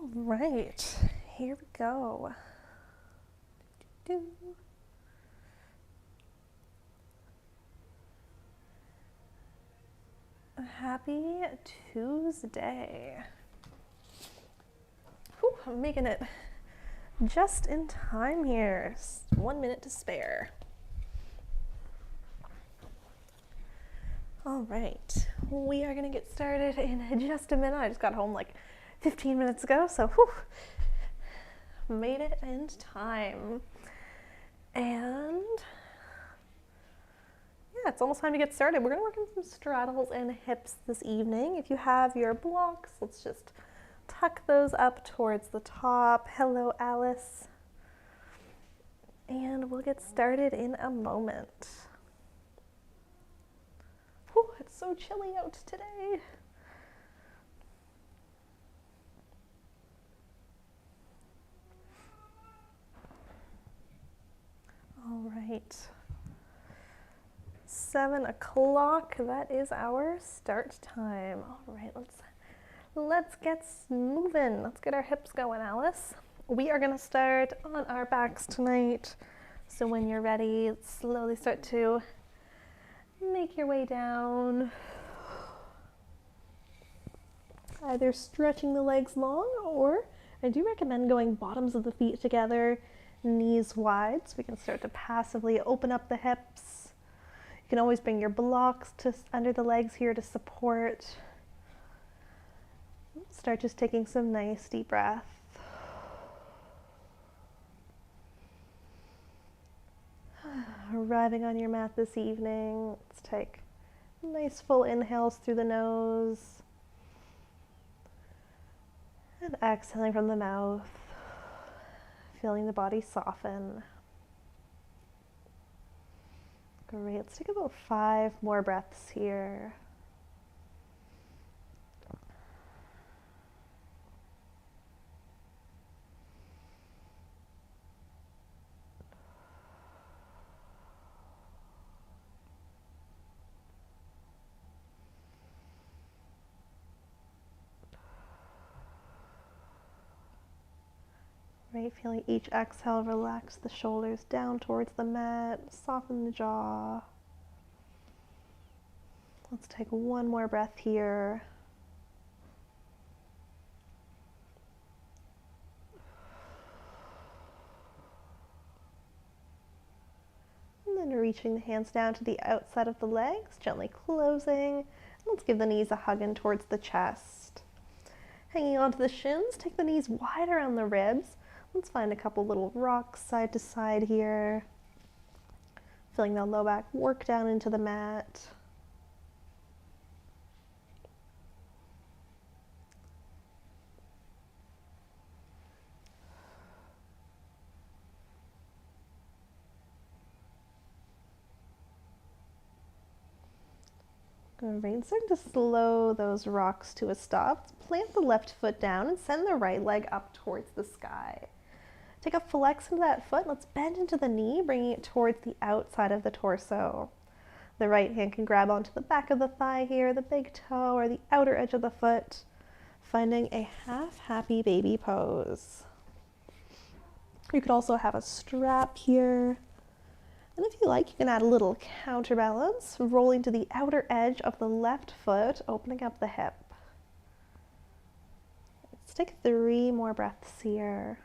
All right, here we go. Happy Tuesday. Whew, I'm making it just in time here. 1 minute to spare. All right, we are gonna get started in just a minute. I just got home like 15 minutes ago, so whew, made it in time. And yeah, it's almost time to get started. We're gonna work on some straddles and hips this evening. If you have your blocks, let's just tuck those up towards the top. Hello, Alice. And we'll get started in a moment. Whew, it's so chilly out today. All right. 7 o'clock, that is our start time. All right, let's get moving. Let's get our hips going, Alice. We are gonna start on our backs tonight. So when you're ready, slowly start to make your way down. Either stretching the legs long, or I do recommend going bottoms of the feet together, knees wide, so we can start to passively open up the hips. You can always bring your blocks to under the legs here to support. Start just taking some nice deep breath. Arriving on your mat this evening, let's take nice full inhales through the nose and exhaling from the mouth, feeling the body soften. Great, let's take about 5 more breaths here. Right, feeling each exhale, relax the shoulders down towards the mat, soften the jaw. Let's take one more breath here. And then reaching the hands down to the outside of the legs, gently closing. Let's give the knees a hug in towards the chest. Hanging onto the shins, take the knees wide around the ribs. Let's find a couple little rocks side to side here. Feeling the low back work down into the mat. Great, starting to slow those rocks to a stop. Let's plant the left foot down and send the right leg up towards the sky. Take a flex into that foot. Let's bend into the knee, bringing it towards the outside of the torso. The right hand can grab onto the back of the thigh here, the big toe, or the outer edge of the foot, finding a half happy baby pose. You could also have a strap here. And if you like, you can add a little counterbalance, rolling to the outer edge of the left foot, opening up the hip. Let's take 3 more breaths here.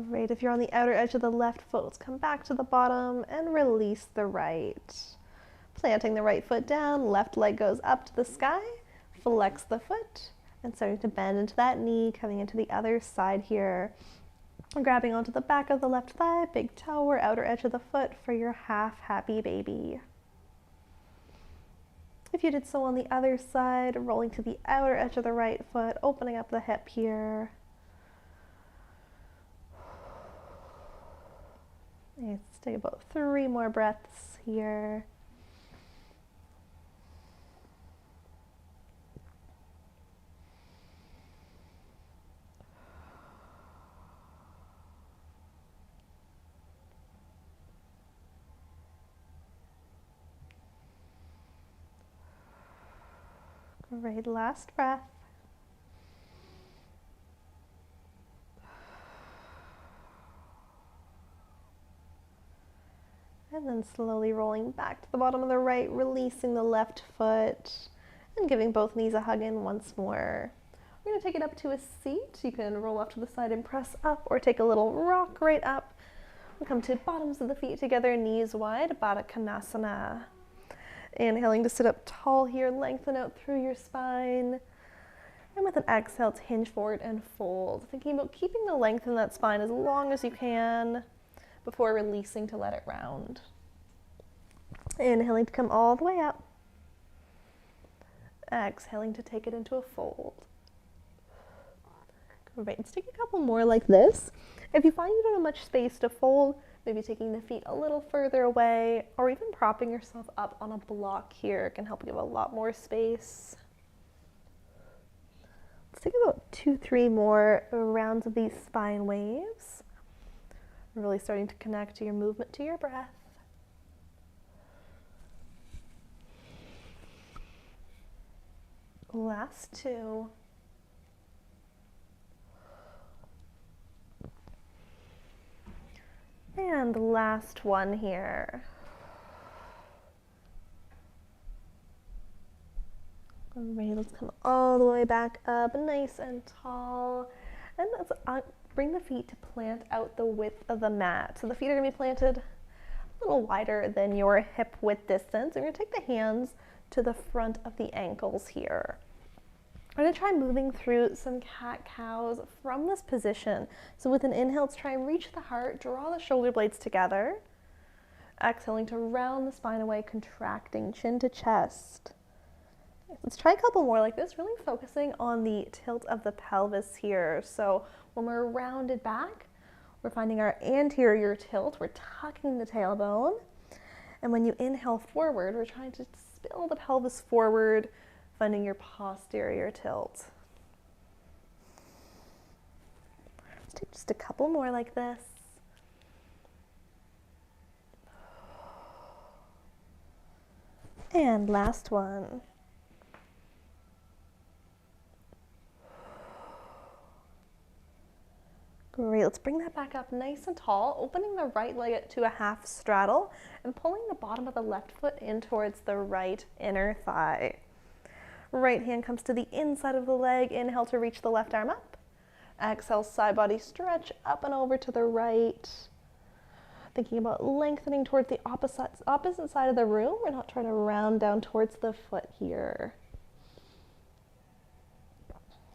Great, if you're on the outer edge of the left foot, let's come back to the bottom and release the right. Planting the right foot down, left leg goes up to the sky, flex the foot, and starting to bend into that knee, coming into the other side here. Grabbing onto the back of the left thigh, big toe or outer edge of the foot for your half happy baby. If you did so on the other side, rolling to the outer edge of the right foot, opening up the hip here. Let's take about 3 more breaths here. Great, last breath. And then slowly rolling back to the bottom of the right, releasing the left foot, and giving both knees a hug in once more. We're gonna take it up to a seat. You can roll off to the side and press up, or take a little rock right up. We'll come to bottoms of the feet together, knees wide, Baddha Konasana. Inhaling to sit up tall here, lengthen out through your spine. And with an exhale, to hinge forward and fold. Thinking about keeping the length in that spine as long as you can before releasing to let it round. Inhaling to come all the way up. Exhaling to take it into a fold. Great, let's take a couple more like this. If you find you don't have much space to fold, maybe taking the feet a little further away, or even propping yourself up on a block here can help give a lot more space. Let's take about 2-3 more rounds of these spine waves. Really starting to connect to your movement, to your breath. Last 2. And last one here. Alright, let's come all the way back up, nice and tall. And let's bring the feet to plant out the width of the mat. So the feet are going to be planted a little wider than your hip width distance. And we're going to take the hands to the front of the ankles here. I'm going to try moving through some cat-cows from this position. So with an inhale, let's try and reach the heart, draw the shoulder blades together. Exhaling to round the spine away, contracting chin to chest. Let's try a couple more like this, really focusing on the tilt of the pelvis here. So when we're rounded back, we're finding our anterior tilt, we're tucking the tailbone. And when you inhale forward, we're trying to spill the pelvis forward, finding your posterior tilt. Let's take just a couple more like this. And last one. Great, let's bring that back up nice and tall, opening the right leg to a half straddle and pulling the bottom of the left foot in towards the right inner thigh. Right hand comes to the inside of the leg, inhale to reach the left arm up. Exhale, side body stretch up and over to the right. Thinking about lengthening towards the opposite side of the room. We're not trying to round down towards the foot here.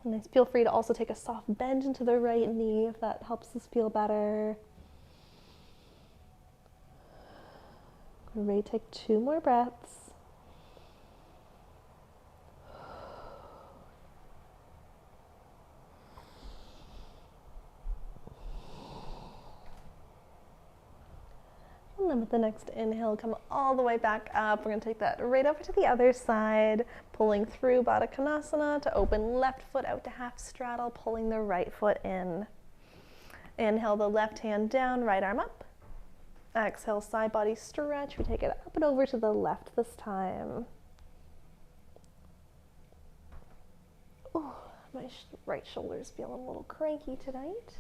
Nice. Feel free to also take a soft bend into the right knee if that helps us feel better. Great. Take 2 more breaths. And then with the next inhale, come all the way back up. We're going to take that right over to the other side, pulling through Baddha Konasana to open left foot out to half straddle, pulling the right foot in. Inhale the left hand down, right arm up. Exhale, side body stretch. We take it up and over to the left this time. Oh, my right shoulder's feeling a little cranky tonight.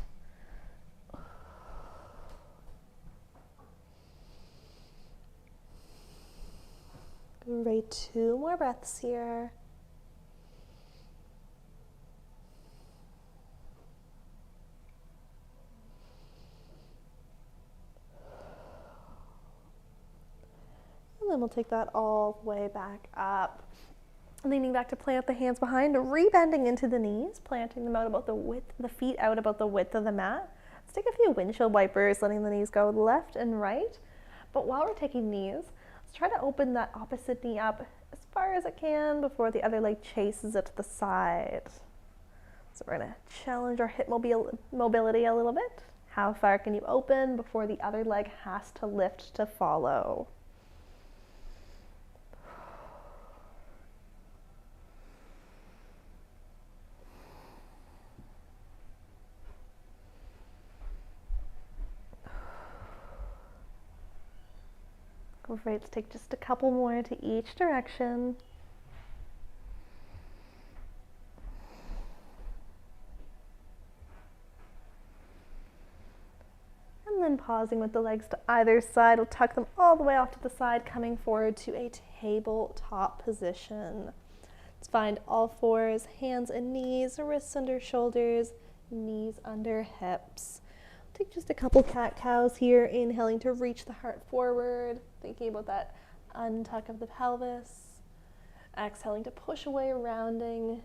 Great, 2 more breaths here. And then we'll take that all the way back up. Leaning back to plant the hands behind, rebending into the knees, planting them out about the width, the feet out about the width of the mat. Let's take a few windshield wipers, letting the knees go left and right. But while we're taking knees, let's try to open that opposite knee up as far as it can before the other leg chases it to the side. So we're going to challenge our hip mobility a little bit. How far can you open before the other leg has to lift to follow? Great, let's take just a couple more to each direction. And then pausing with the legs to either side, we'll tuck them all the way off to the side, coming forward to a tabletop position. Let's find all fours, hands and knees, wrists under shoulders, knees under hips. Take just a couple cat-cows here, inhaling to reach the heart forward, thinking about that untuck of the pelvis. Exhaling to push away, rounding.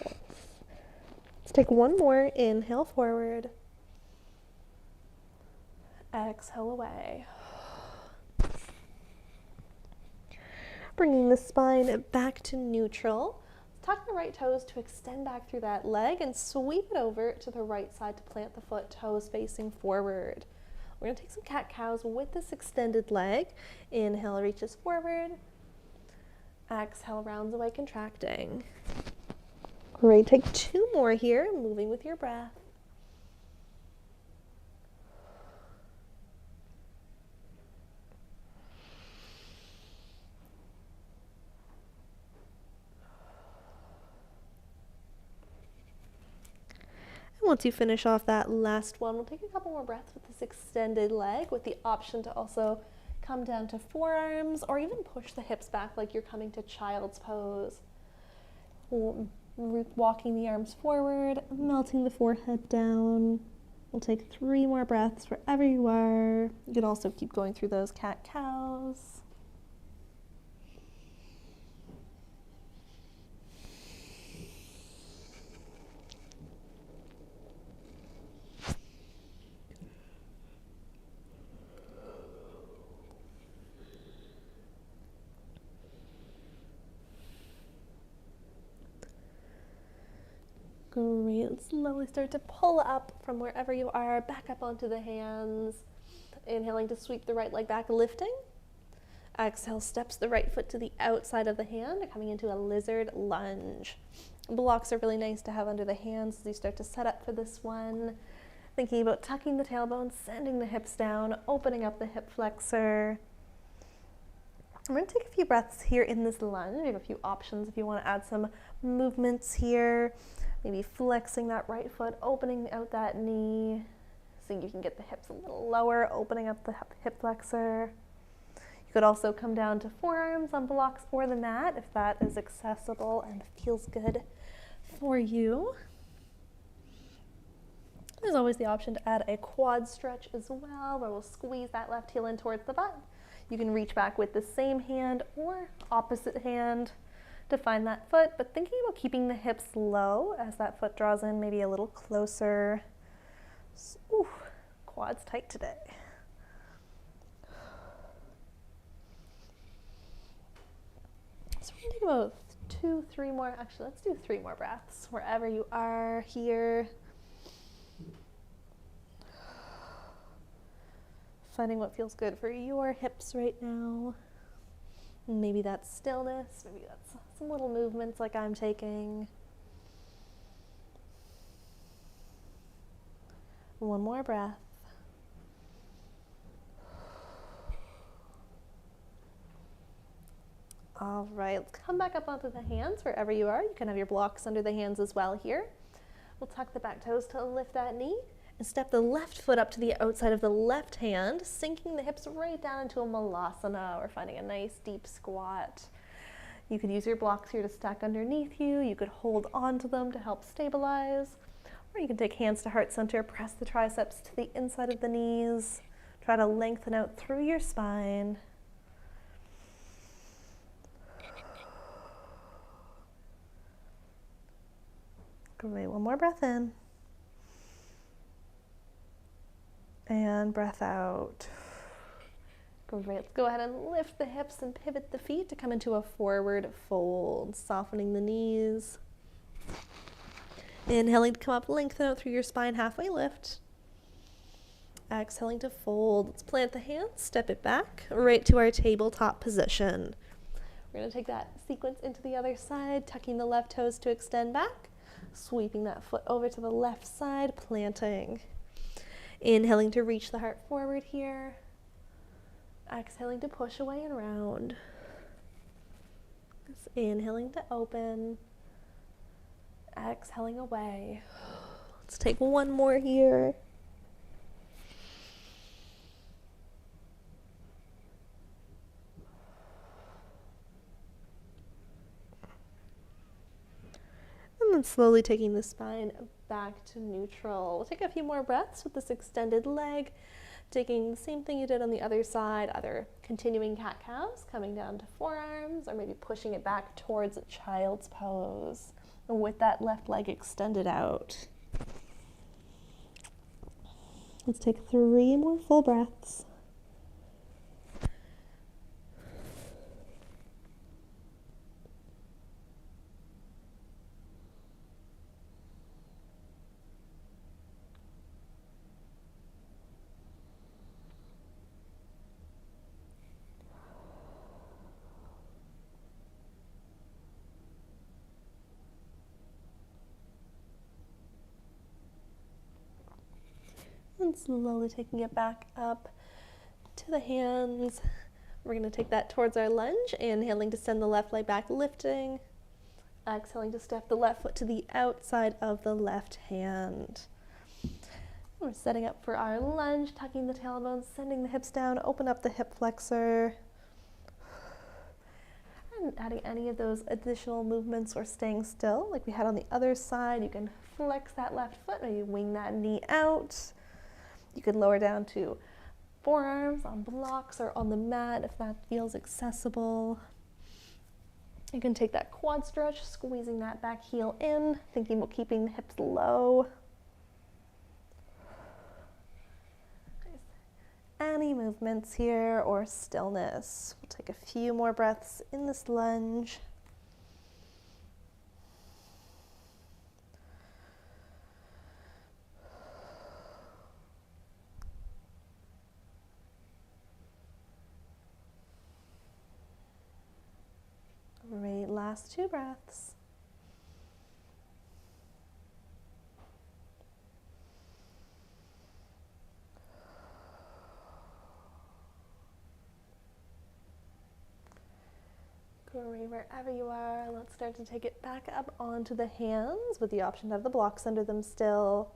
Let's take one more, inhale forward. Exhale away. Bringing the spine back to neutral. Tuck the right toes to extend back through that leg and sweep it over to the right side to plant the foot, toes facing forward. We're going to take some cat-cows with this extended leg. Inhale, reaches forward. Exhale, rounds away, contracting. Great, take two more here, moving with your breath. Once you finish off that last one, we'll take a couple more breaths with this extended leg with the option to also come down to forearms or even push the hips back like you're coming to child's pose. Walking the arms forward, melting the forehead down. We'll take 3 more breaths wherever you are. You can also keep going through those cat-cows. Great, slowly start to pull up from wherever you are, back up onto the hands. Inhaling to sweep the right leg back, lifting. Exhale, steps the right foot to the outside of the hand, coming into a lizard lunge. Blocks are really nice to have under the hands as you start to set up for this one. Thinking about tucking the tailbone, sending the hips down, opening up the hip flexor. I'm going to take a few breaths here in this lunge. You have a few options if you want to add some movements here. Maybe flexing that right foot, opening out that knee, so you can get the hips a little lower, opening up the hip flexor. You could also come down to forearms on blocks or the mat if that is accessible and feels good for you. There's always the option to add a quad stretch as well, where we'll squeeze that left heel in towards the butt. You can reach back with the same hand or opposite hand to find that foot, but thinking about keeping the hips low as that foot draws in maybe a little closer. Ooh, quads tight today. So we're gonna take about 2, 3 more, actually let's do 3 more breaths wherever you are here. Finding what feels good for your hips right now. Maybe that's stillness, maybe that's some little movements like I'm taking. One more breath. All right, let's come back up onto the hands wherever you are. You can have your blocks under the hands as well here. We'll tuck the back toes to lift that knee and step the left foot up to the outside of the left hand, sinking the hips right down into a malasana. We're finding a nice deep squat. You could use your blocks here to stack underneath you. You could hold onto them to help stabilize. Or you can take hands to heart center, press the triceps to the inside of the knees. Try to lengthen out through your spine. Great, one more breath in. And breath out. Great, let's go ahead and lift the hips and pivot the feet to come into a forward fold, softening the knees. Inhaling to come up, lengthen out through your spine, halfway lift. Exhaling to fold. Let's plant the hands, step it back, right to our tabletop position. We're going to take that sequence into the other side, tucking the left toes to extend back, sweeping that foot over to the left side, planting. Inhaling to reach the heart forward here. Exhaling to push away and round. Just inhaling to open. Exhaling away. Let's take one more here. And then slowly taking the spine back to neutral. We'll take a few more breaths with this extended leg, taking the same thing you did on the other side, either continuing cat-cows, coming down to forearms, or maybe pushing it back towards a child's pose with that left leg extended out. Let's take 3 more full breaths. And slowly taking it back up to the hands. We're going to take that towards our lunge, inhaling to send the left leg back, lifting. Exhaling to step the left foot to the outside of the left hand. We're setting up for our lunge, tucking the tailbone, sending the hips down, open up the hip flexor. And adding any of those additional movements or staying still, like we had on the other side. You can flex that left foot, maybe wing that knee out. You could lower down to forearms on blocks or on the mat if that feels accessible. You can take that quad stretch, squeezing that back heel in, thinking about keeping the hips low. Any movements here or stillness. We'll take a few more breaths in this lunge. Great, last 2 breaths. Great, wherever you are, let's start to take it back up onto the hands with the option to have the blocks under them still.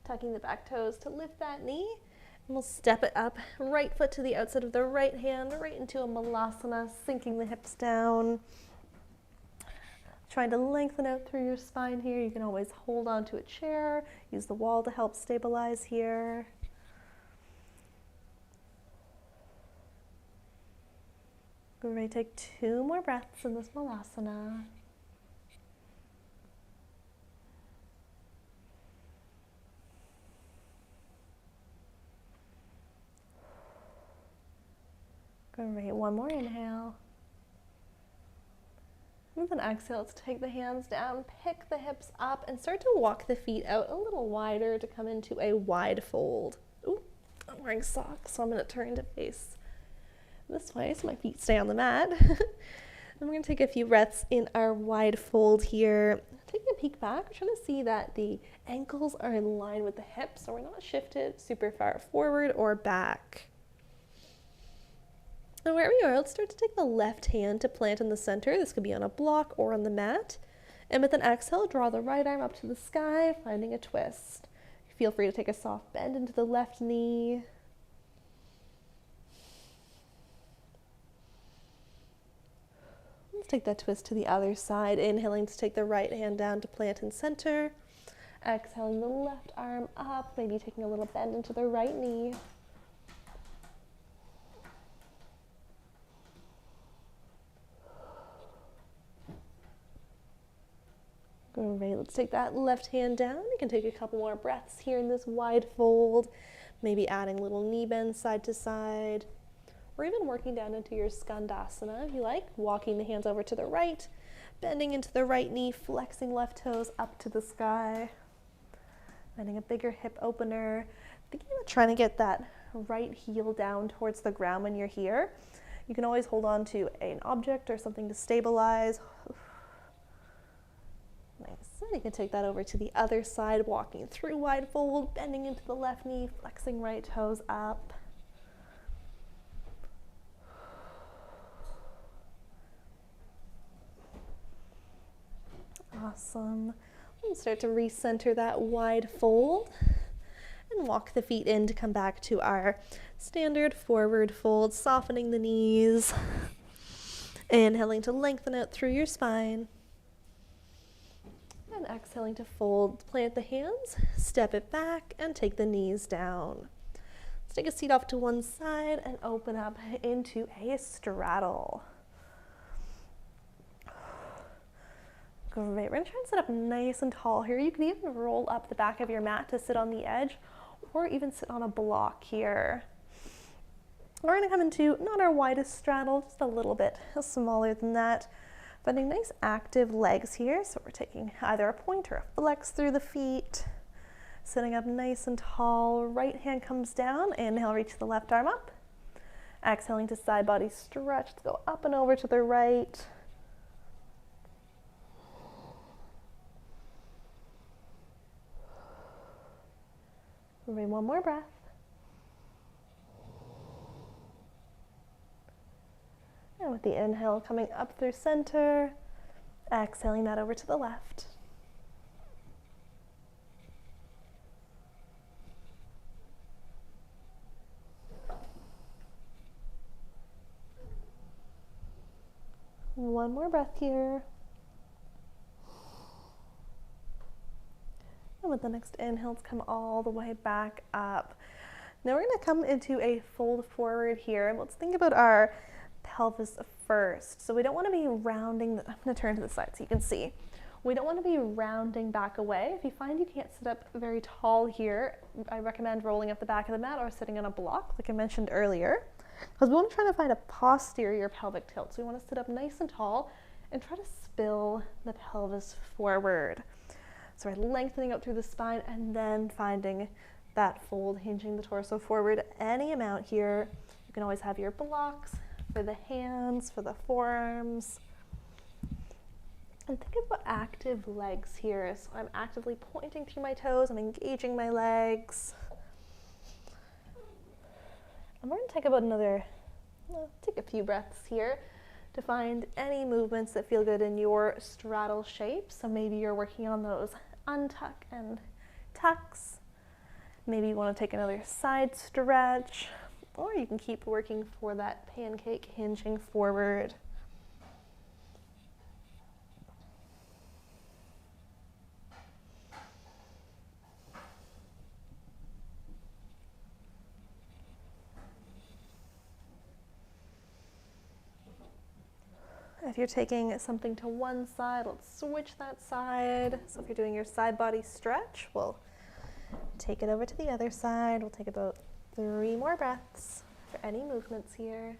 Tucking the back toes to lift that knee. And we'll step it up, right foot to the outside of the right hand, right into a malasana, sinking the hips down. Trying to lengthen out through your spine here. You can always hold on to a chair, use the wall to help stabilize here. Great, take 2 more breaths in this malasana. Great, one more inhale. And then exhale, let's take the hands down, pick the hips up, and start to walk the feet out a little wider to come into a wide fold. Ooh, I'm wearing socks, so I'm gonna turn to face this way so my feet stay on the mat. And we're gonna take a few breaths in our wide fold here. Taking a peek back, we're trying to see that the ankles are in line with the hips, so we're not shifted super far forward or back. And wherever you are, let's start to take the left hand to plant in the center. This could be on a block or on the mat. And with an exhale, draw the right arm up to the sky, finding a twist. Feel free to take a soft bend into the left knee. Let's take that twist to the other side. Inhaling to take the right hand down to plant in center. Exhaling the left arm up, maybe taking a little bend into the right knee. Great, let's take that left hand down. You can take a couple more breaths here in this wide fold, maybe adding little knee bends side to side, or even working down into your skandasana if you like, walking the hands over to the right, bending into the right knee, flexing left toes up to the sky, finding a bigger hip opener, Thinking about trying to get that right heel down towards the ground when you're here. You can always hold on to an object or something to stabilize. Nice. And you can take that over to the other side, walking through wide fold, bending into the left knee, flexing right toes up. Awesome. And start to recenter that wide fold and walk the feet in to come back to our standard forward fold, softening the knees. Inhaling to lengthen out through your spine. And exhaling to fold, plant the hands, step it back, and take the knees down. Let's take a seat off to one side and open up into a straddle. Great, we're gonna try and sit up nice and tall here. You can even roll up the back of your mat to sit on the edge, or even sit on a block here. We're gonna come into not our widest straddle, just a little bit smaller than that. Finding nice active legs here. So we're taking either a point or a flex through the feet. Sitting up nice and tall. Right hand comes down. Inhale, reach the left arm up. Exhaling to side body stretch. Let's go up and over to the right. Maybe one more breath. And with the inhale, coming up through center, exhaling that over to the left. One more breath here. And with the next inhale, let's come all the way back up. Now we're going to come into a fold forward here. And let's think about our pelvis first. So we don't want to be rounding, I'm going to turn to the side so you can see. We don't want to be rounding back away. If you find you can't sit up very tall here, I recommend rolling up the back of the mat or sitting on a block, like I mentioned earlier, because we want to try to find a posterior pelvic tilt. So we want to sit up nice and tall and try to spill the pelvis forward. So we're lengthening out through the spine and then finding that fold, hinging the torso forward any amount here. You can always have your blocks for the hands, for the forearms. And think about active legs here. So I'm actively pointing through my toes, I'm engaging my legs. And we're gonna take about take a few breaths here to find any movements that feel good in your straddle shape. So maybe you're working on those untuck and tucks. Maybe you want to take another side stretch, or you can keep working for that pancake hinging forward. If you're taking something to one side, let's switch that side. So if you're doing your side body stretch, we'll take it over to the other side. We'll take about 3 more breaths for any movements here.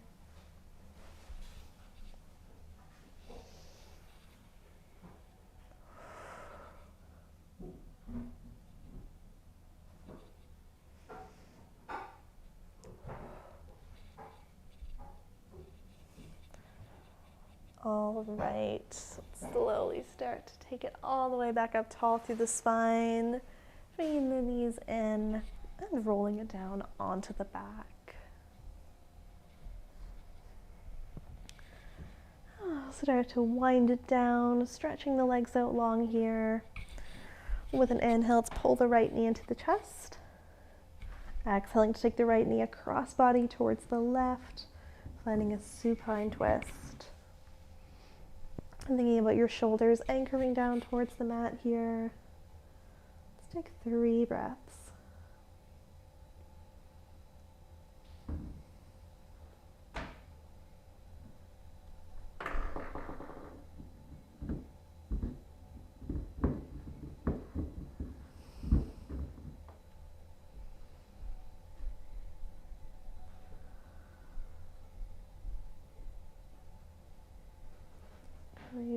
All right, so slowly start to take it all the way back up tall through the spine, bringing the knees in and rolling it down onto the back. Start to wind it down, stretching the legs out long here. With an inhale, let's pull the right knee into the chest. Exhaling to take the right knee across body towards the left, finding a supine twist. And thinking about your shoulders anchoring down towards the mat here. Let's take 3 breaths.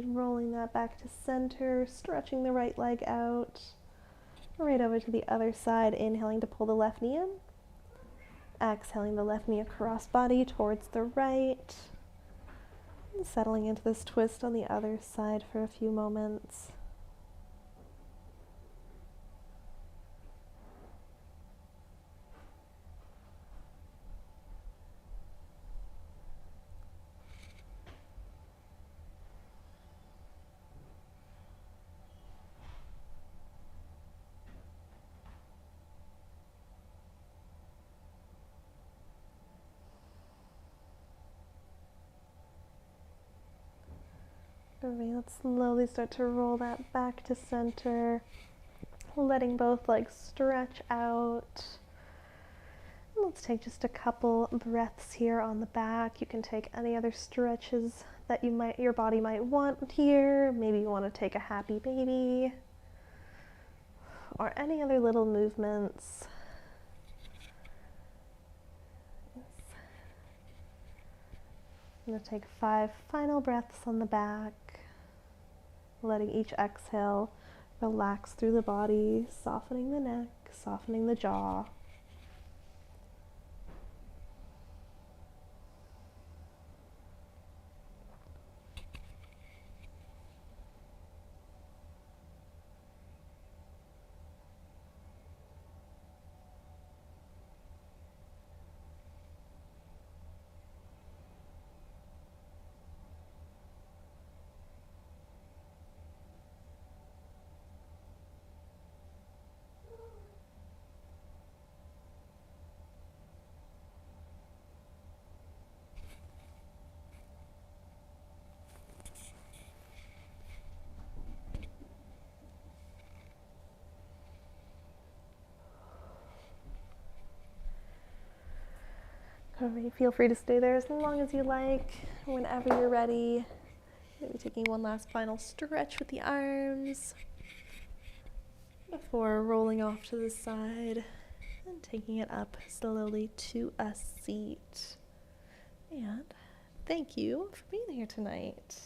Rolling that back to center, stretching the right leg out, Right over to the other side, inhaling to pull the left knee in. Exhaling the left knee across body towards the right. And settling into this twist on the other side for a few moments. Let's slowly start to roll that back to center, letting both legs stretch out. Let's take just a couple breaths here on the back. You can take any other stretches that your body might want here. Maybe you want to take a happy baby or any other little movements. I'm going to take 5 final breaths on the back, letting each exhale relax through the body, softening the neck, softening the jaw. Feel free to stay there as long as you like, whenever you're ready. Maybe taking one last final stretch with the arms before rolling off to the side and taking it up slowly to a seat. And thank you for being here tonight.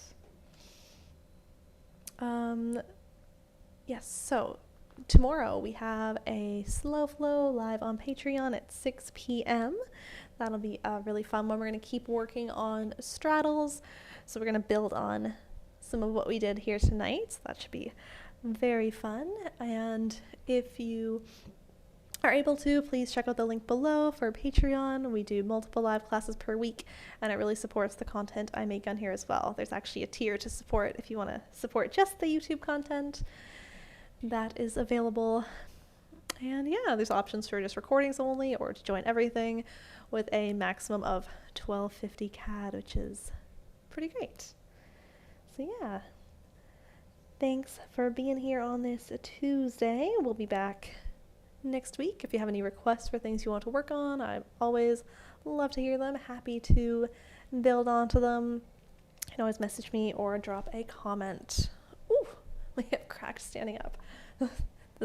Yes, so tomorrow we have a slow flow live on Patreon at 6 p.m. That'll be a really fun one. We're going to keep working on straddles. So we're going to build on some of what we did here tonight. So that should be very fun. And if you are able to, please check out the link below for Patreon. We do multiple live classes per week, and it really supports the content I make on here as well. There's actually a tier to support if you want to support just the YouTube content. That is available. And yeah, there's options for just recordings only or to join everything with a maximum of 1250 CAD, which is pretty great. So yeah, thanks for being here on this Tuesday. We'll be back next week. If you have any requests for things you want to work on, I always love to hear them. Happy to build onto them. You can always message me or drop a comment. Ooh, we have cracked standing up. This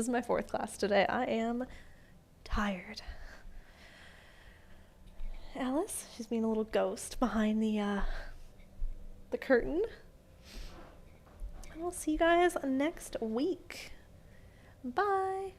is my 4th class today. I am tired. Alice, she's being a little ghost behind the curtain. And we'll see you guys next week. Bye.